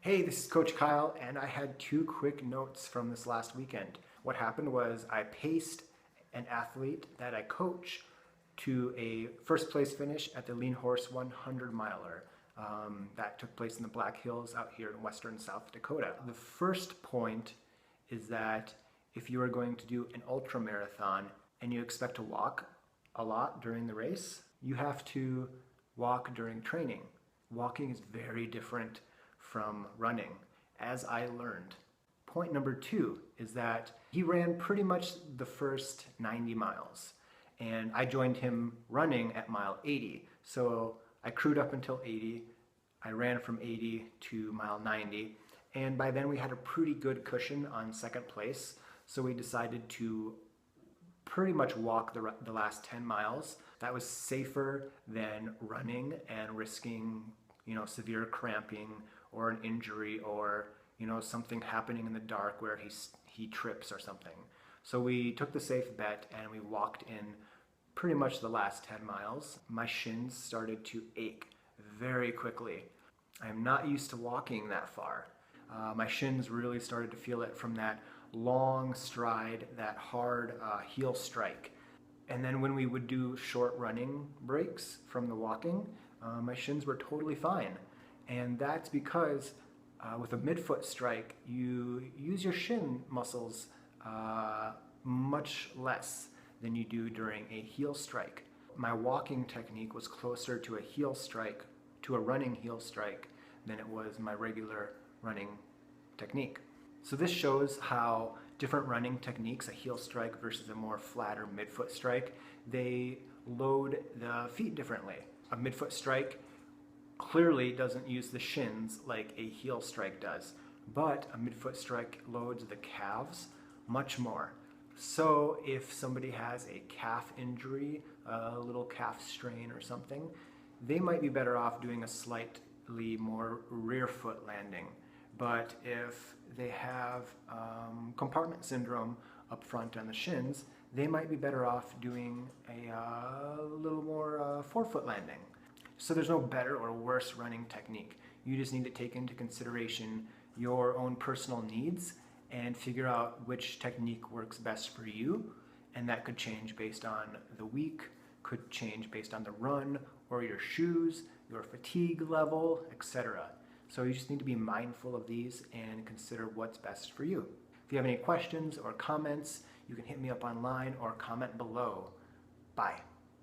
Hey, this is Coach Kyle, and I had two quick notes from this last weekend. What happened was I paced an athlete that I coach to a first place finish at the Lean Horse 100 miler. That took place in the Black Hills out here in western South Dakota. The first point is that if you are going to do an ultra marathon and you expect to walk a lot during the race, you have to walk during training. Walking is very different from running, as I learned. Point number two is that he ran pretty much the first 90 miles, and I joined him running at mile 80. So I crewed up until 80, I ran from 80 to mile 90, and by then we had a pretty good cushion on second place, so we decided to pretty much walk the last 10 miles. That was safer than running and risking, severe cramping or an injury or, something happening in the dark where he trips or something. So we took the safe bet and we walked in pretty much the last 10 miles. My shins started to ache very quickly. I'm not used to walking that far. My shins really started to feel it from that long stride, that hard heel strike. And then when we would do short running breaks from the walking, my shins were totally fine. And that's because with a midfoot strike, you use your shin muscles much less than you do during a heel strike. My walking technique was closer to a heel strike, to a running heel strike, than it was my regular running technique. So this shows how different running techniques, a heel strike versus a more flatter midfoot strike, they load the feet differently. A midfoot strike clearly doesn't use the shins like a heel strike does, but a midfoot strike loads the calves much more. So if somebody has a calf injury, a little calf strain or something, they might be better off doing a slightly more rear foot landing. But if they have compartment syndrome up front on the shins, they might be better off doing a little more forefoot landing. So there's no better or worse running technique. You just need to take into consideration your own personal needs and figure out which technique works best for you. And that could change based on the week, could change based on the run or your shoes, your fatigue level, etc. So you just need to be mindful of these and consider what's best for you. If you have any questions or comments, you can hit me up online or comment below. Bye.